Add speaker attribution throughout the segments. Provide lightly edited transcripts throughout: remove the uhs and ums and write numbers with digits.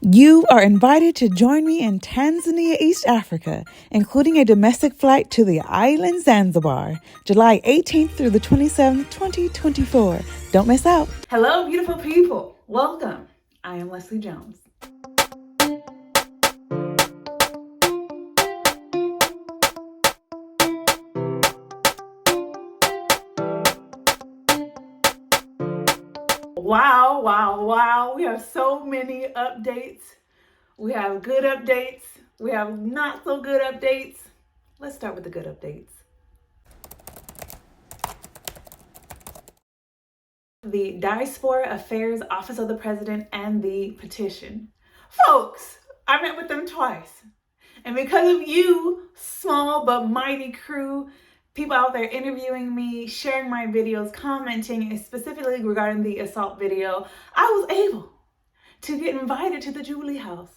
Speaker 1: You are invited to join me in Tanzania, East Africa, including a domestic flight to the island Zanzibar, July 18th through the 27th, 2024. Don't miss out. Hello, beautiful people. Welcome. I am Leslie Jones. Wow. We have so many updates. We have good updates. We have not so good updates. Let's start with the good updates. The Diaspora Affairs Office of the President and the petition. Folks, I met with them twice. And because of you, small but mighty crew, people out there interviewing me, sharing my videos, commenting, specifically regarding the assault video, I was able to get invited to the Jubilee House.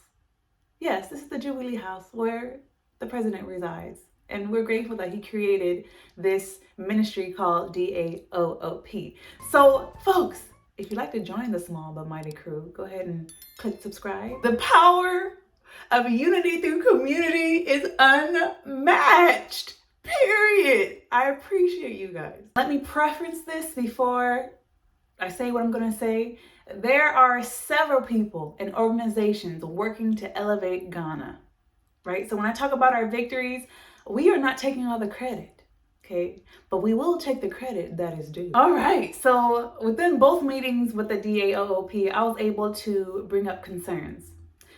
Speaker 1: Yes, this is the Jubilee House where the president resides. And we're grateful that he created this ministry called DAOOP. So, folks, if you'd like to join the small but mighty crew, go ahead and click subscribe. The power of unity through community is unmatched. Period. I appreciate you guys. Let me preference this before I say what I'm going to say. There are several people and organizations working to elevate Ghana, right? So when I talk about our victories, we are not taking all the credit, okay? But we will take the credit that is due. All right, so within both meetings with the DAOOP, I was able to bring up concerns.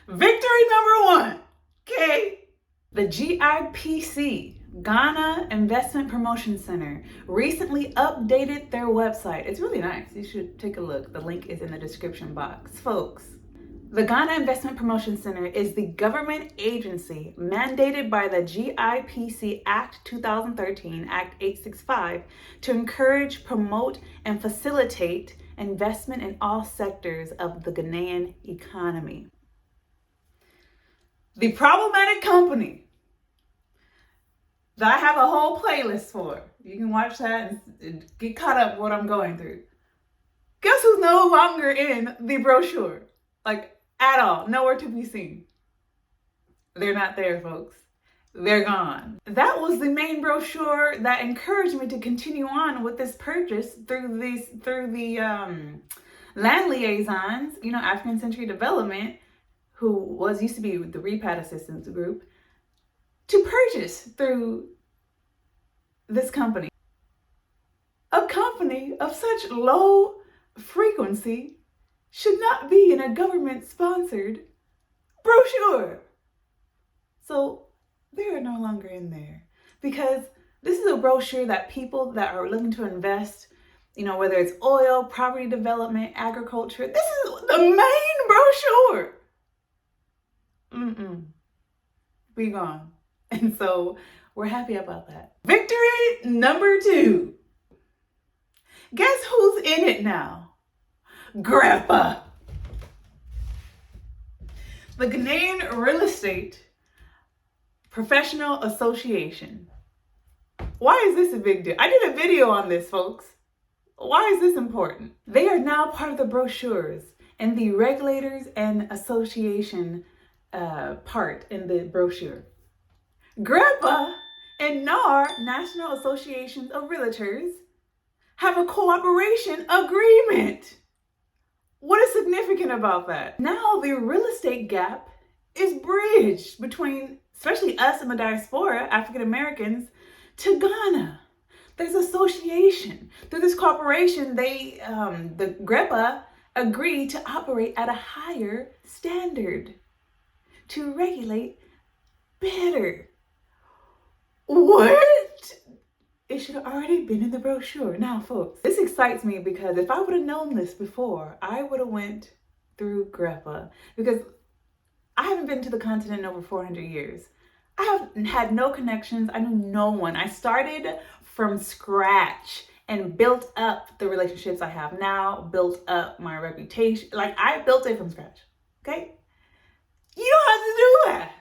Speaker 1: Victory number one, okay? The GIPC, Ghana Investment Promotion Center, recently updated their website. It's really nice. You should take a look. The link is in the description box. Folks, the Ghana Investment Promotion Center is the government agency mandated by the GIPC Act 2013, Act 865, to encourage, promote, and facilitate investment in all sectors of the Ghanaian economy. The problematic company that I have a whole playlist for. You can watch that and get caught up with what I'm going through. Guess who's no longer in the brochure? Like, at all. Nowhere to be seen. They're not there, folks. They're gone. That was the main brochure that encouraged me to continue on with this purchase through the land liaisons, African Century Development, who used to be the REPAT assistance group, to purchase through this company. A company of such low frequency should not be in a government-sponsored brochure. So they are no longer in there because this is a brochure that people that are looking to invest, whether it's oil, property development, agriculture, this is the main brochure. Be gone. And so we're happy about that. Victory number two. Guess who's in it now? GREPA. The Ghanaian Real Estate Professional Association. Why is this a big deal? I did a video on this, folks. Why is this important? They are now part of the brochures and the regulators and association part in the brochure. GREPA and NAR, National Associations of Realtors, have a cooperation agreement. What is significant about that? Now the real estate gap is bridged between, especially us in the diaspora, African Americans, to Ghana. There's association. Through this cooperation, the GREPA agreed to operate at a higher standard, to regulate better. What? It should have already been in the brochure. Now, folks, this excites me because if I would have known this before, I would have went through GREPA, because I haven't been to the continent in over 400 years. I have had no connections. I knew no one. I started from scratch and built up the relationships I have now, built up my reputation. Like, I built it from scratch, okay? You don't have to do that.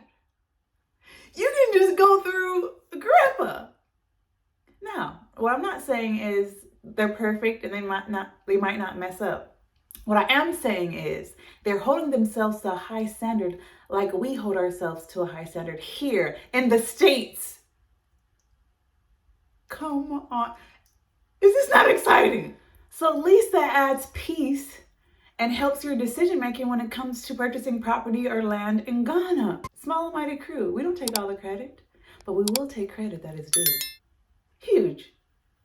Speaker 1: You can just go through GREPA. Now, what I'm not saying is they're perfect and they might not mess up. What I am saying is they're holding themselves to a high standard like we hold ourselves to a high standard here in the States. Come on. Is this not exciting? So at least that adds peace and helps your decision making when it comes to purchasing property or land in Ghana. Small and mighty crew. We don't take all the credit, but we will take credit that is due. Huge.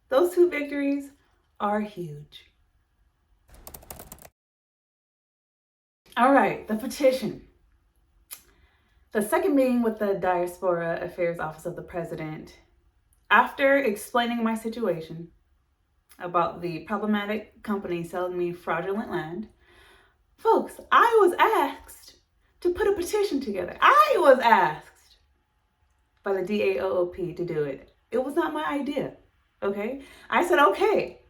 Speaker 1: Those two victories are huge. All right, the petition. The second meeting with the Diaspora Affairs Office of the President, after explaining my situation about the problematic company selling me fraudulent land, folks, I was asked to put a petition together. I was asked by the DAOOP to do it. It was not my idea, okay? I said, okay,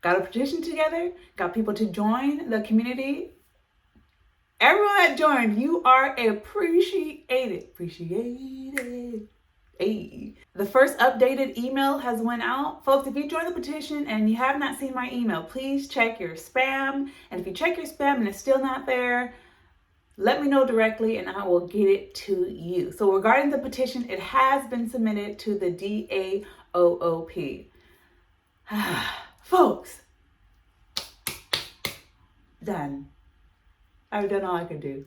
Speaker 1: got a petition together, got people to join the community. Everyone that joined, you are appreciated. Appreciated. Hey. The first updated email has went out. Folks, if you join the petition and you have not seen my email, please check your spam. And if you check your spam and it's still not there, let me know directly and I will get it to you. So regarding the petition, it has been submitted to the DAOOP. Folks, done. I've done all I could do.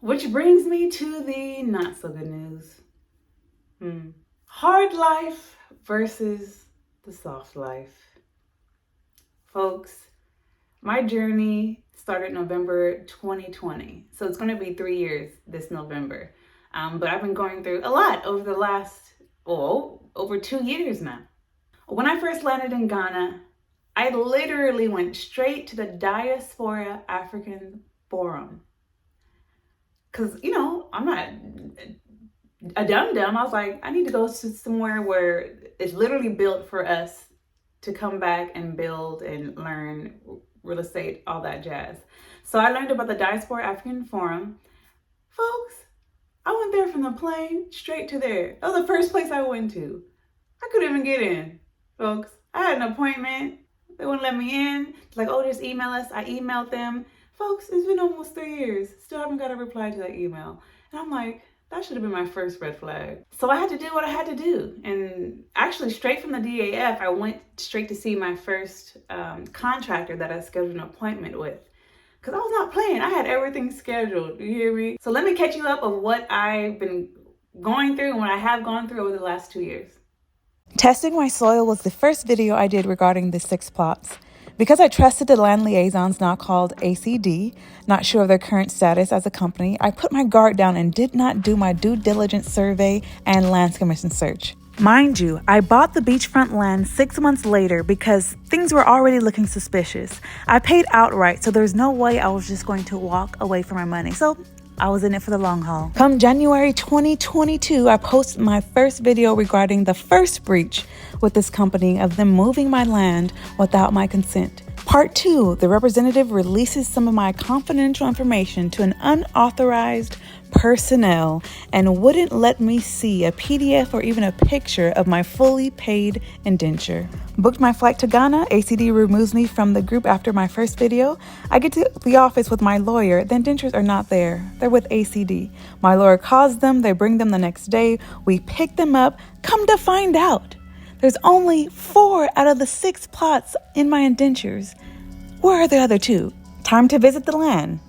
Speaker 1: Which brings me to the not so good news. Hard life versus the soft life. Folks, my journey started November 2020. So it's going to be 3 years this November. But I've been going through a lot over the last, over 2 years now. When I first landed in Ghana, I literally went straight to the Diaspora African Forum. Because, I'm not a dum-dum. I was like, I need to go to somewhere where it's literally built for us to come back and build and learn real estate, all that jazz. So I learned about the Diaspora African Forum. Folks, I went there from the plane straight to there. That was the first place I went to. I couldn't even get in, folks. I had an appointment. They wouldn't let me in. It's like, just email us. I emailed them. Folks, it's been almost 3 years. Still haven't got a reply to that email. And I'm like, that should have been my first red flag. So I had to do what I had to do. And actually, straight from the DAF, I went straight to see my first contractor that I scheduled an appointment with. Because I was not playing. I had everything scheduled. You hear me? So let me catch you up of what I've been going through and what I have gone through over the last 2 years.
Speaker 2: Testing my soil was the first video I did regarding the 6 plots. Because I trusted the land liaisons, now called ACD, not sure of their current status as a company, I put my guard down and did not do my due diligence survey and lands commission search. Mind you, I bought the beachfront land 6 months later because things were already looking suspicious. I paid outright, so there's no way I was just going to walk away from my money. So I was in it for the long haul. Come January 2022, I posted my first video regarding the first breach with this company of them moving my land without my consent. Part 2, the representative releases some of my confidential information to an unauthorized personnel and wouldn't let me see a PDF or even a picture of my fully paid indenture. Booked my flight to Ghana. ACD removes me from the group after my first video. I get to the office with my lawyer. The indentures are not there. They're with ACD. My lawyer calls them. They bring them the next day. We pick them up. Come to find out, there's only 4 out of the 6 plots in my indentures. Where are the other 2? Time to visit the land.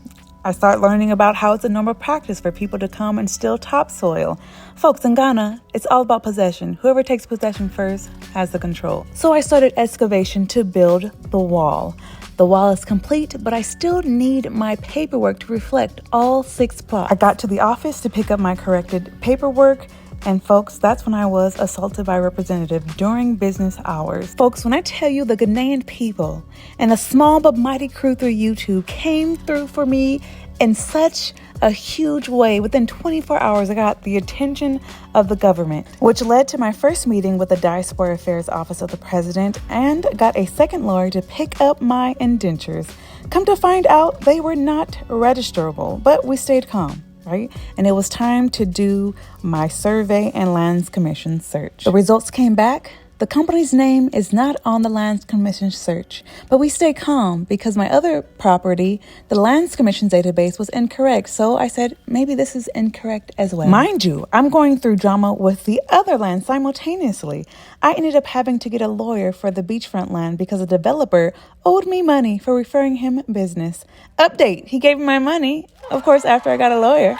Speaker 2: I start learning about how it's a normal practice for people to come and steal topsoil. Folks, in Ghana, it's all about possession. Whoever takes possession first has the control. So I started excavation to build the wall. The wall is complete, but I still need my paperwork to reflect all 6 plots. I got to the office to pick up my corrected paperwork. And folks, that's when I was assaulted by a representative during business hours. Folks, when I tell you the Ghanaian people and a small but mighty crew through YouTube came through for me in such a huge way, within 24 hours, I got the attention of the government, which led to my first meeting with the Diaspora Affairs Office of the President and got a second lawyer to pick up my indentures. Come to find out, they were not registerable, but we stayed calm. right? And it was time to do my survey and lands commission search. The results came back. The company's name is not on the Lands Commission search, but we stay calm because my other property, the Lands Commission database, was incorrect. So I said, maybe this is incorrect as well. Mind you, I'm going through drama with the other land simultaneously. I ended up having to get a lawyer for the beachfront land because a developer owed me money for referring him business. Update, he gave me my money, of course, after I got a lawyer.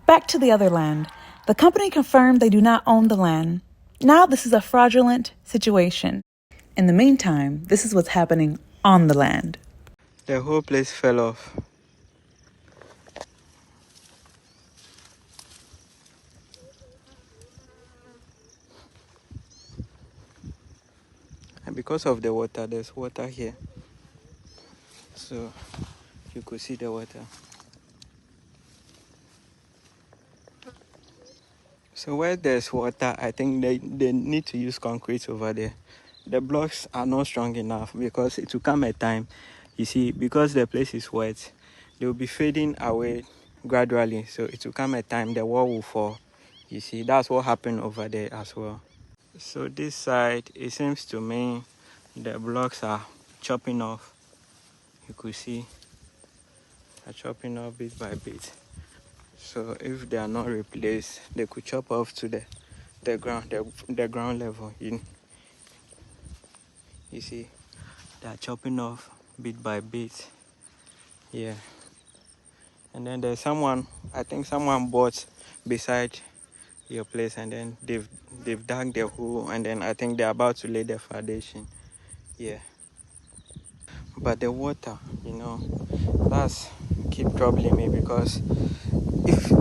Speaker 2: Back to the other land. The company confirmed they do not own the land. Now this is a fraudulent situation. In the meantime, this is what's happening on the land.
Speaker 3: The whole place fell off. And because of the water, there's water here. So you could see the water. So where there's water, I think they need to use concrete over there. The blocks are not strong enough because it will come a time, you see, because the place is wet, they will be fading away gradually. So it will come a time the wall will fall. You see, that's what happened over there as well. So this side, it seems to me the blocks are chopping off. You could see are chopping off bit by bit. So if they are not replaced, they could chop off to the ground level. You see, they are chopping off bit by bit. Yeah. And then there's someone, I think someone bought beside your place, and then they've dug the hole, and then I think they're about to lay the foundation. Yeah. But the water, that's keep troubling me because if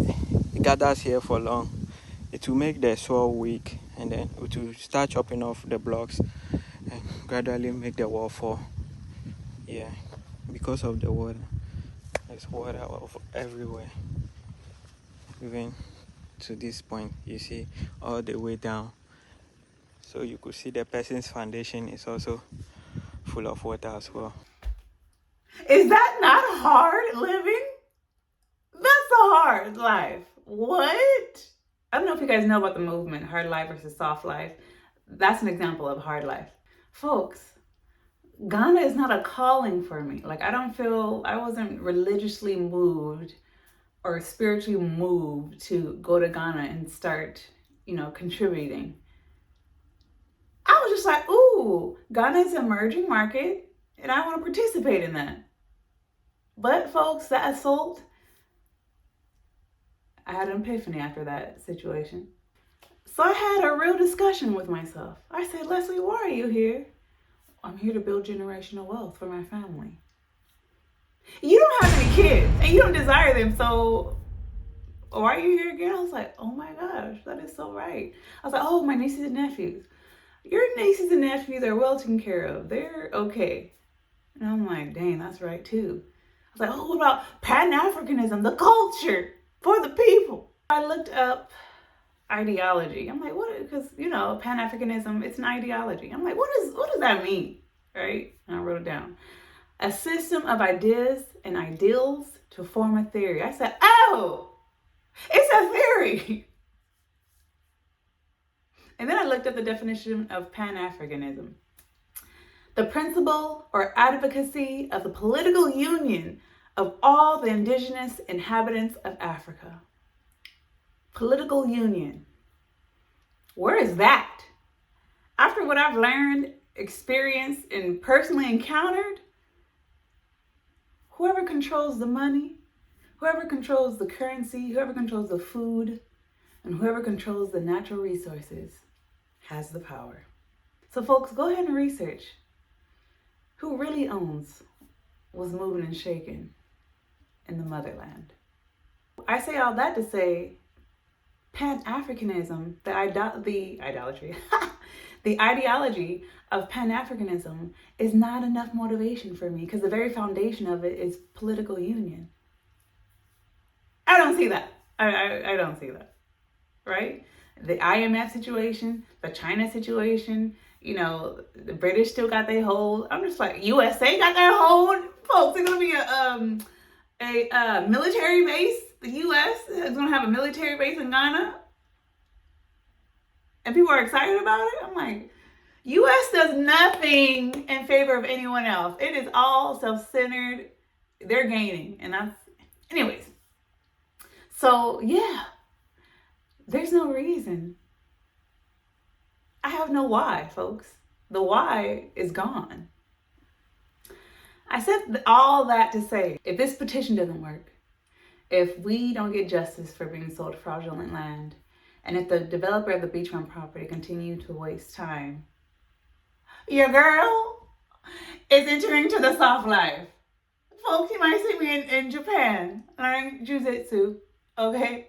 Speaker 3: it gathers here for long, it will make the soil weak, and then it will start chopping off the blocks and gradually make the wall fall. Yeah, because of the water. There's water everywhere. Even to this point, you see, all the way down. So you could see the person's foundation is also full of water as well.
Speaker 1: Is that not hard living? That's a hard life. What? I don't know if you guys know about the movement, hard life versus soft life. That's an example of hard life. Folks, Ghana is not a calling for me. Like, I wasn't religiously moved or spiritually moved to go to Ghana and start, contributing. I was just like, ooh, Ghana is an emerging market and I want to participate in that. But folks, that assault, I had an epiphany after that situation. So I had a real discussion with myself. I said, Leslie, why are you here? I'm here to build generational wealth for my family. You don't have any kids and you don't desire them, so why are you here again? I was like, oh my gosh, that is so right. I was like, oh, my nieces and nephews. Your nieces and nephews are well taken care of. They're okay. And I'm like, dang, that's right too. I was like, oh, what about Pan-Africanism, the culture for the people? I looked up ideology. I'm like, what? Because, Pan-Africanism, it's an ideology. I'm like, what does that mean? Right? And I wrote it down. A system of ideas and ideals to form a theory. I said, oh, it's a theory. And then I looked up the definition of Pan-Africanism. The principle or advocacy of the political union of all the indigenous inhabitants of Africa. Political union. Where is that? After what I've learned, experienced, and personally encountered, whoever controls the money, whoever controls the currency, whoever controls the food, and whoever controls the natural resources has the power. So folks, go ahead and research who really owns what's moving and shaking in the motherland. I say all that to say Pan-Africanism, the idolatry, the ideology of Pan-Africanism is not enough motivation for me because the very foundation of it is political union. I don't see that. I don't see that, right? The IMF situation, the China situation, the British still got their hold. I'm just like, USA got their hold. Folks, it's going to be a military base. The U.S. is going to have a military base in Ghana. And people are excited about it. I'm like, U.S. does nothing in favor of anyone else. It is all self-centered. They're gaining. And anyways. So, yeah. There's no reason. I have no why, folks. The why is gone. I said all that to say, if this petition doesn't work, if we don't get justice for being sold fraudulent land, and if the developer of the beachfront property continue to waste time, your girl is entering to the soft life. Folks, you might see me in Japan learning jiu-jitsu, okay?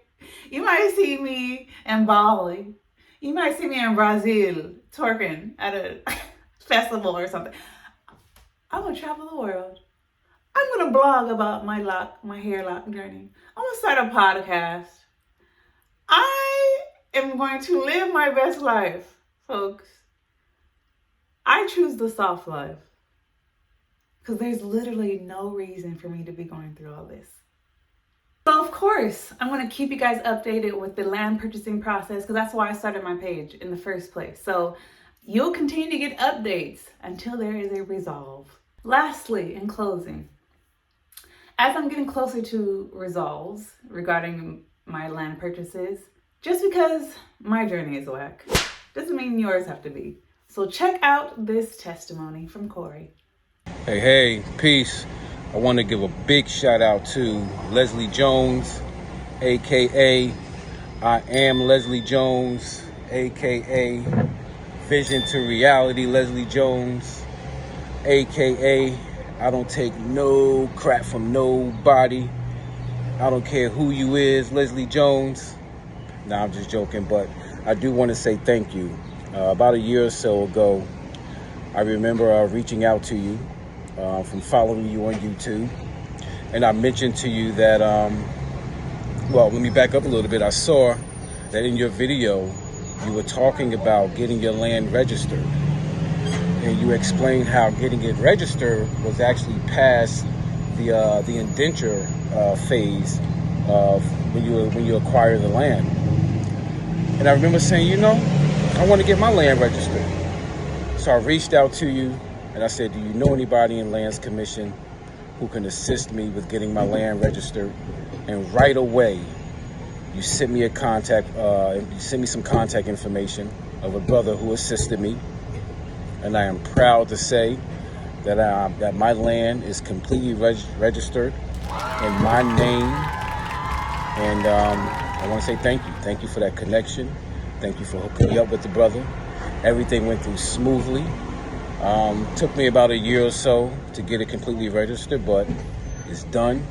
Speaker 1: You might see me in Bali. You might see me in Brazil twerking at a festival or something. I'm gonna travel the world. I'm gonna blog about my hair lock journey. I'm gonna start a podcast. I am going to live my best life, folks. I choose the soft life because there's literally no reason for me to be going through all this. So of course, I'm going to keep you guys updated with the land purchasing process because that's why I started my page in the first place. So you'll continue to get updates until there is a resolve. Lastly, in closing, as I'm getting closer to resolves regarding my land purchases, just because my journey is whack doesn't mean yours have to be. So check out this testimony from Corey.
Speaker 4: Hey, peace. I want to give a big shout out to Leslie Jones, aka I am Leslie Jones, aka Vision to Reality Leslie Jones, aka I don't take no crap from nobody. I don't care who you is, Leslie Jones. Nah, I'm just joking, but I do want to say thank you. About a year or so ago, I remember reaching out to you from following you on YouTube. And I mentioned to you that, well, let me back up a little bit. I saw that in your video, you were talking about getting your land registered. And you explained how getting it registered was actually past the indenture phase of when you acquire the land. And I remember saying, you know, I want to get my land registered. So I reached out to you and I said, do you know anybody in Lands Commission who can assist me with getting my land registered? And right away, you sent me some contact information of a brother who assisted me. And I am proud to say that my land is completely registered in my name. And I want to say thank you. Thank you for that connection. Thank you for hooking me up with the brother. Everything went through smoothly. Took me about a year or so to get it completely registered, but it's done.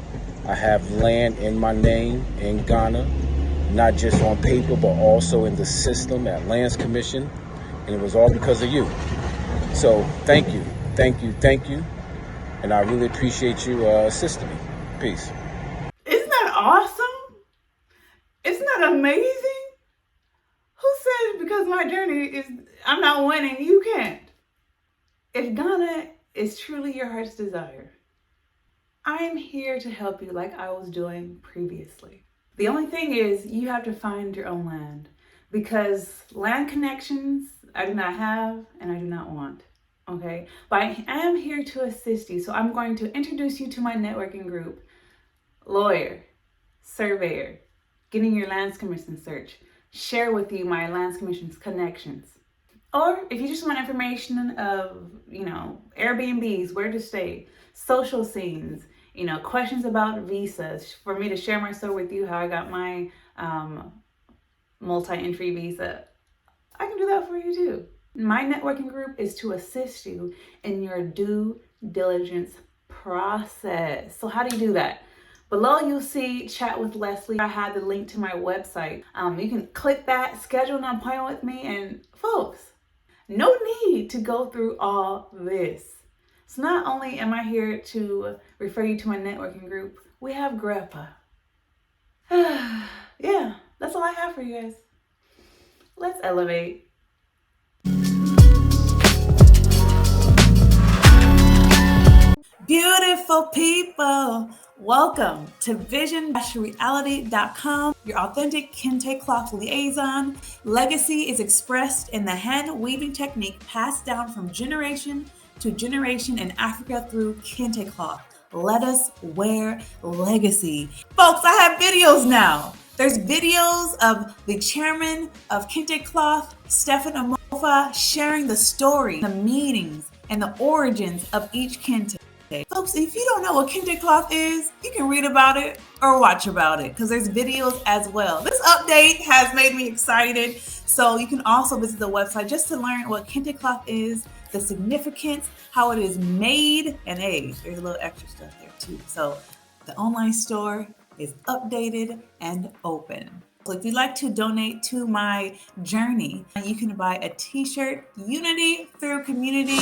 Speaker 4: I have land in my name in Ghana, not just on paper, but also in the system at Lands Commission. And it was all because of you. So thank you. And I really appreciate you assisting me. Peace.
Speaker 1: Isn't that awesome? Isn't that amazing? Who said because my journey is, I'm not winning, you can't? If Ghana is truly your heart's desire, I'm here to help you like I was doing previously. The only thing is you have to find your own land because land connections I do not have and I do not want, okay? But I am here to assist you. So I'm going to introduce you to my networking group, lawyer, surveyor, getting your Lands Commission search, share with you my Lands Commission's connections. Or if you just want information of, Airbnbs, where to stay, social scenes, questions about visas, for me to share my story with you, how I got my multi-entry visa, I can do that for you too. My networking group is to assist you in your due diligence process. So how do you do that? Below you'll see Chat with Leslie. I have the link to my website. You can click that, schedule an appointment with me, and folks, no need to go through all this. So not only am I here to refer you to my networking group, we have GREPA. Yeah, that's all I have for you guys. Let's elevate.
Speaker 2: Beautiful people, Welcome to vision-reality.com, your authentic kente cloth liaison. Legacy is expressed in the hand weaving technique passed down from generation to generation in Africa through kente cloth. Let us wear legacy. Folks, I have videos now. There's videos of the chairman of Kente Cloth, Stephen Amofa, sharing the story, the meanings, and the origins of each kente. Folks, if you don't know what kente cloth is, you can read about it or watch about it because there's videos as well. This update has made me excited. So you can also visit the website just to learn what kente cloth is, the significance, how it is made, and hey, there's a little extra stuff there too. So the online store is updated and open. So if you'd like to donate to my journey, you can buy a t-shirt, Unity Through Community.